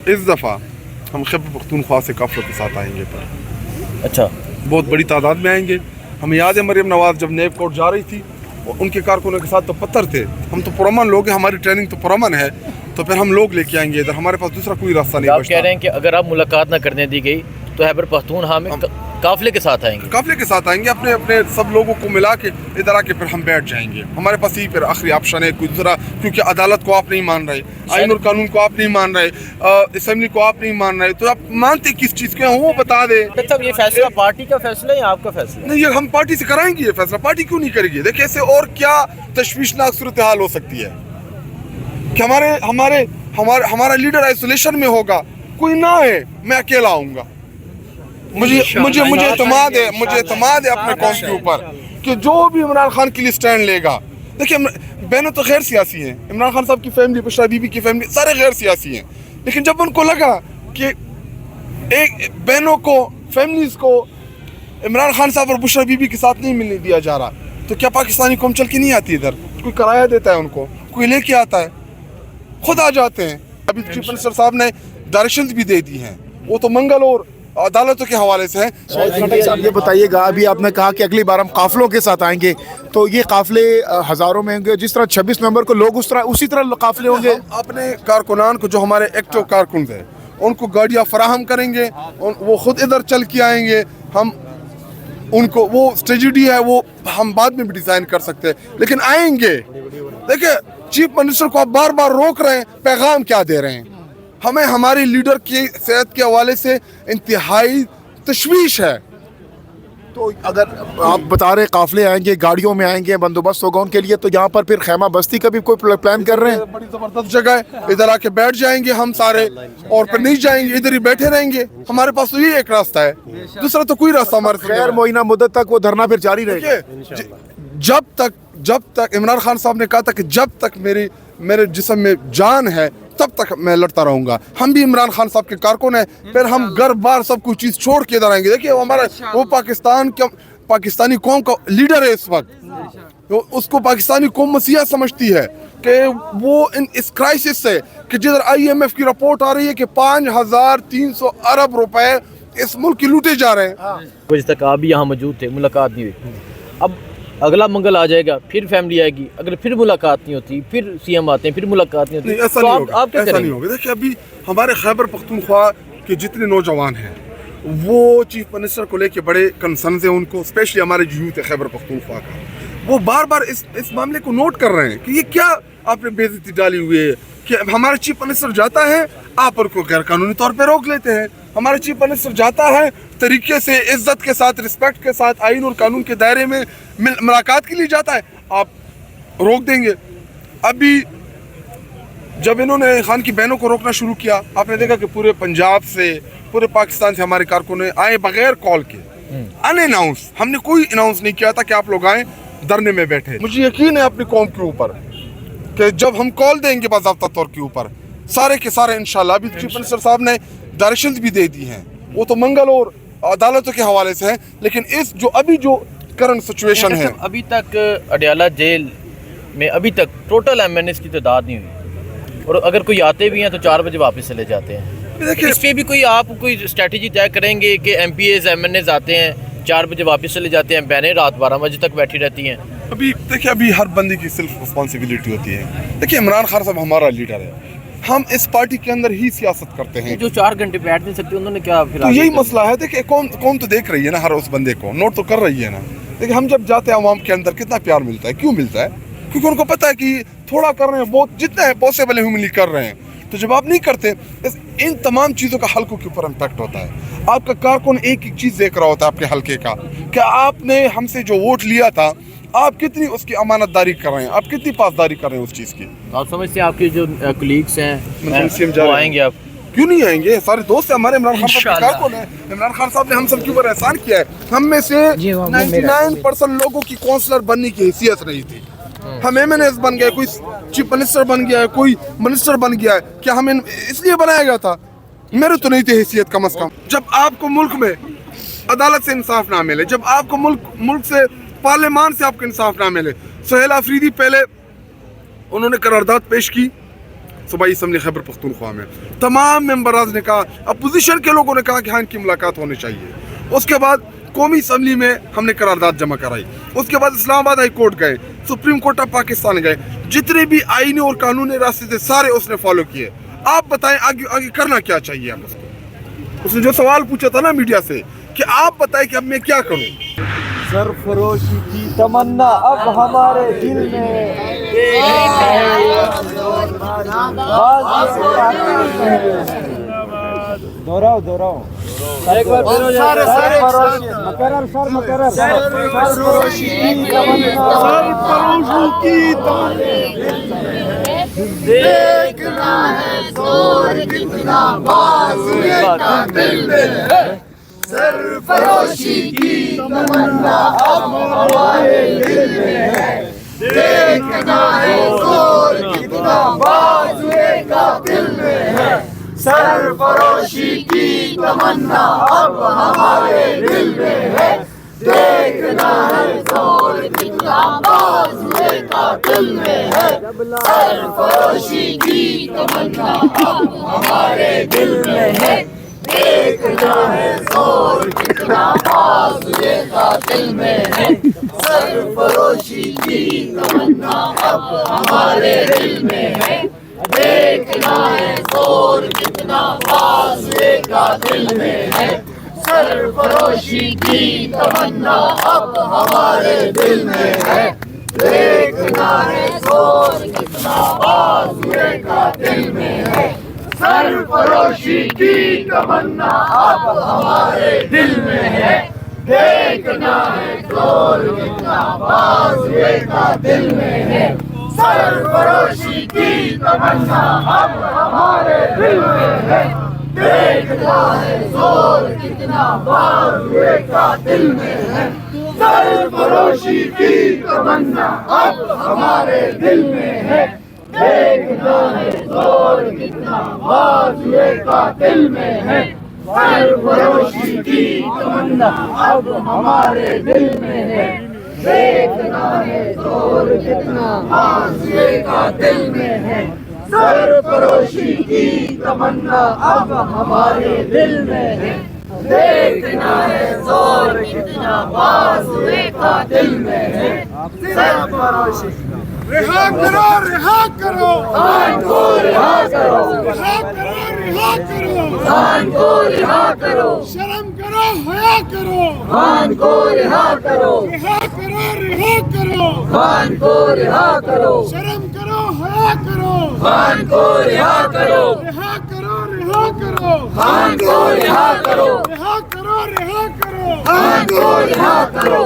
इस दफ़ा हम खैबर पख्तूनख्वा से काफ़िलों के साथ आएंगे पर अच्छा, बहुत बड़ी तादाद में आएंगे। हमें याद है मरियम नवाज़ जब नेब कोर्ट जा रही थी उनके कारकुनों के साथ तो पत्थर थे, हम तो पुरअमन लोग हैं, हमारी ट्रेनिंग तो पुरअमन है, तो फिर हम लोग लेके आएंगे इधर, हमारे पास दूसरा कोई रास्ता नहीं आप बचता। कह रहे हैं कि अगर आप मुलाकात ना करने दी गई तो खैबर पख्तूनख्वा में काफिले के साथ आएंगे? काफिले के साथ आएंगे, अपने अपने सब लोगों को मिला के इधर आके फिर हम बैठ जाएंगे। हमारे पास यही फिर आखिरी ऑप्शन है, कोई दूसरा, क्योंकि अदालत को आप नहीं मान रहे, आईन और कानून को आप नहीं मान रहे, असेंबली को आप नहीं मान रहे, तो आप मानते किस चीज़ के हैं वो बता दे। मतलब ये फैसला पार्टी का फैसला है या आपका फैसला? नहीं, ये हम पार्टी से कराएंगे ये फैसला, पार्टी क्यों नहीं करेगी? देखिए इससे और क्या तशवीशनाक सूरत हाल हो सकती है कि हमारा लीडर आइसोलेशन में होगा, कोई ना है, मैं अकेला आऊँगा। मुझे एतमाद है अपने कौम के ऊपर कि जो भी इमरान खान के लिए स्टैंड लेगा। देखिए बहनों तो गैर सियासी हैं, इमरान खान साहब की फैमिली, बुशरा बीबी की फैमिली, सारे गैर सियासी हैं, लेकिन जब उनको लगा कि एक बहनों को, फैमिलीज को इमरान खान साहब और बुशरा बीबी के साथ नहीं मिलने दिया जा रहा, तो क्या पाकिस्तानी कौम चल के नहीं आती इधर? कोई किराया देता है उनको, कोई लेके आता है, खुद आ जाते हैं। अभी चीफ मिनिस्टर साहब ने डायरेक्शंस भी दे दी हैं, वो तो मंगल और अदालतों के हवाले से है। ये बताइएगा, अभी आपने कहा कि अगली बार हम काफिलों के साथ आएंगे, तो ये काफिले हज़ारों में होंगे, जिस तरह 26 नवंबर को लोग उसी तरह काफिले होंगे? अपने कारकुनान को, जो हमारे एक्टिव कारकुन हैं, उनको गाड़ियाँ फराहम करेंगे, वो खुद इधर चल के आएंगे। हम उनको, वो स्ट्रेटजी है वो हम बाद में भी डिज़ाइन कर सकते हैं, लेकिन आएंगे। देखिए चीफ मिनिस्टर को आप बार बार रोक रहे हैं, पैगाम क्या दे रहे हैं? हमें हमारे लीडर की सेहत के हवाले से इंतहाई तशवीश है। तो अगर आप बता रहे काफिले आएंगे, गाड़ियों में आएंगे, बंदोबस्त होगा उनके लिए, तो यहाँ पर फिर खैमा बस्ती का भी कोई प्लान कर रहे हैं? बड़ी ज़बरदस्त जगह है, इधर आके बैठ जाएंगे हम सारे, और फिर नहीं जाएंगे, इधर ही बैठे रहेंगे। हमारे पास तो ये एक रास्ता है, दूसरा तो कोई रास्ता हमारे साथ खैर मुइना मुद्दत तक वो धरना फिर जारी रहेगा। जब तक इमरान खान साहब ने कहा था कि जब तक मेरे जिस्म में जान है तब तक मैं लड़ता रहूंगा। हम भी इमरान खान साहब के कारकुन हैं, फिर हम घर बार सब कुछ चीज़ छोड़ के इधर आएंगे। देखिए वो पाकिस्तानी कौम का लीडर है इस वक्त, तो उसको पाकिस्तानी कौम मसीहा समझती है कि वो इस क्राइसिस से, कि जिधर IMF की रिपोर्ट आ रही है कि 5300 अरब रुपए इस मुल्क की लूटे जा रहे हैं। बजे तक आप भी यहाँ मौजूद थे, मुलाकात नहीं हुई। अब अगला मंगल आ जाएगा, फिर फैमिली आएगी, अगर फिर मुलाकात नहीं होती, फिर CM आते हैं, फिर मुलाकात नहीं होती, ऐसा तो नहीं आप होगा, क्या ऐसा करेंगे? नहीं होगा। देखिए अभी हमारे खैबर पख्तूनख्वा के जितने नौजवान हैं वो चीफ मिनिस्टर को लेके बड़े कंसर्न हैं उनको, स्पेशली हमारे यूथ है खैबर पख्तूनख्वा का, वो बार बार इस मामले को नोट कर रहे हैं कि ये क्या आपने बेइज्जती डाली हुई है कि हमारा चीफ मिनिस्टर जाता है, आप उनको गैर कानूनी तौर पर रोक लेते हैं। हमारा चीफ मिनिस्टर जाता है तरीके से, इज्जत के साथ, रिस्पेक्ट के साथ, आइन और कानून के दायरे में मुलाकात के लिए जाता है, आप रोक देंगे। अभी जब इन्होंने खान की बहनों को रोकना शुरू किया, आपने देखा कि पूरे पंजाब से, पूरे पाकिस्तान से हमारे कारकुन आए बगैर कॉल के, अनअनाउंस, हमने कोई अनाउंस नहीं किया था कि आप लोग आए, धरने में बैठे। मुझे यकीन है अपनी कौम के ऊपर कि जब हम कॉल देंगे बाज़ाब्ता तौर के ऊपर, सारे के सारे इंशाल्लाह, अभी चीफ मिनिस्टर साहब ने डायरेक्शंस भी दे दी हैं, वो तो मंगल और अदालतों के हवाले से है, लेकिन अभी जो करंट सिचुएशन है, अभी तक अडयाला जेल में अभी तक टोटल MNAs की तादाद नहीं हुई, और अगर कोई आते भी हैं तो 4 बजे वापस चले जाते हैं। इस पे भी कोई स्ट्रेटजी तय करेंगे कि MPAs MNAs आते हैं, 4 बजे वापस चले जाते हैं, बहनें रात 12 बजे तक बैठी रहती हैं? अभी देखिए, अभी हर बंदे की सेल्फ रिस्पॉन्सिबिलिटी होती है। देखिए इमरान खान साहब हमारा लीडर है, हम इस पार्टी के अंदर ही सियासत करते हैं। जो 4 घंटे बैठ नहीं सकते उन्होंने क्या फिर? तो यही मसला है। देखिए कौन तो देख रही है ना, हर उस बंदे को नोट तो कर रही है ना। देखिए हम जब जाते हैं अवाम के अंदर, कितना प्यार मिलता है, क्यों मिलता है? क्योंकि उनको पता है कि थोड़ा कर रहे हैं, बहुत जितना है पॉसिबल है ह्यूमनली कर रहे हैं। तो जब आप नहीं करते, इन तमाम चीज़ों का हल्कों के ऊपर इम्पैक्ट होता है। आपका कारकुन एक चीज़ देख रहा होता है आपके हल्के का, कि आपने हमसे जो वोट लिया था, आप कितनी उसकी अमानतदारी कर रहे हैं, आप कितनी पासदारी कर रहे हैं उस चीज़ की। आप समझते हैं आपके जो कलीग्स हैं वो आएंगे? आप क्यों नहीं आएंगे? सारे दोस्त हैं हमारे, इमरान खान साहब के कारकुन हैं। इमरान खान साहब ने हम सब के ऊपर एहसान किया है। हम में से 99% लोगों की काउंसलर बनने की हैसियत नहीं थी। हम MNAs बन गए, कोई चीफ मिनिस्टर बन गया है, कोई मिनिस्टर बन गया है। क्या हमें इसलिए बनाया गया था? मेरे तो नहीं थी हैसियत कम अज कम। जब आपको मुल्क में अदालत से इंसाफ ना मिले, जब आपको मुल्क से, पार्लियामान से आपको इंसाफ ना मिले, सुहेल आफरीदी पहले उन्होंने करारदाद पेश की, सूबाई असम्बली खैबर पख्तूनख्वा में। तमाम मेंबराज ने कहा, अपोजिशन के लोगों ने कहा कि हाँ इनकी मुलाकात होनी चाहिए। उसके बाद कौमी असम्बली में हमने करारदाद जमा कराई। उसके बाद इस्लामाबाद हाई कोर्ट गए, सुप्रीम कोर्ट ऑफ पाकिस्तान गए, जितने भी आईनी और कानूनी रास्ते थे सारे उसने फॉलो किए। आप बताएं आगे आगे करना क्या चाहिए आप उसको। उसने जो सवाल पूछा था ना मीडिया से कि आप बताएं कि अब मैं क्या करूं। सरफरोशी की तमन्ना अब हमारे दिल में दोहराओ दोहराओ एक बार सरफरोशी की तमन्ना देखना है जोर कितना बाज़ुए का दिल में है। सरफरोशी की तमन्ना अब हमारे दिल में है। देखना है जोर कितना बाज़ुए का दिल में है। सरफरोशी की तमन्ना अब हमारे दिल में है। देखना है जोर कितना बाज़ुए का दिल में है। सरफरोशी की तमन्ना अब हमारे दिल में है। देखना है जोर कितना बाज़ुए का दिल में है। सरफरोशी की तमन्ना अब हमारे दिल में है। देखना है जोर कितना बाज़ुए का दिल में है। सरफरोशी की तमन्ना अब हमारे दिल में है। देखना है जोर कितना बाज़ुए का दिल में है। सरफरोशी की तमन्ना अब हमारे दिल में है। देखना है जोर कितना बाज़ुए का दिल में है। सरफरोशी की तमन्ना अब हमारे दिल में है। देखना है जोर कितना बाज़ुए का दिल में है। सरफरोशी की तमन्ना अब हमारे दिल में है। देखना है जोर कितना बाज़ुए का दिल में है। सरफरोशी की तमन्ना अब हमारे दिल में है। देखना है जोर कितना बाज़ुए का दिल में है। सरफरोशी की तमन्ना अब हमारे दिल में है। देखना है जोर कितना बाज़ुए का दिल में है। सरफरोशी रिहा करो रिहा करो खान को रिहा करो। रिहा करो रिहा करो खान को रिहा करो। शर्म करो हया करो खान को रिहा करो। रिहा करो रिहा करो खान को रिहा करो। शर्म करो हया करो खान को रिहा करो। रिहा करो रिहा करो खान को रिहा करो। रिहा करो रिहा करो खान को रिहा करो।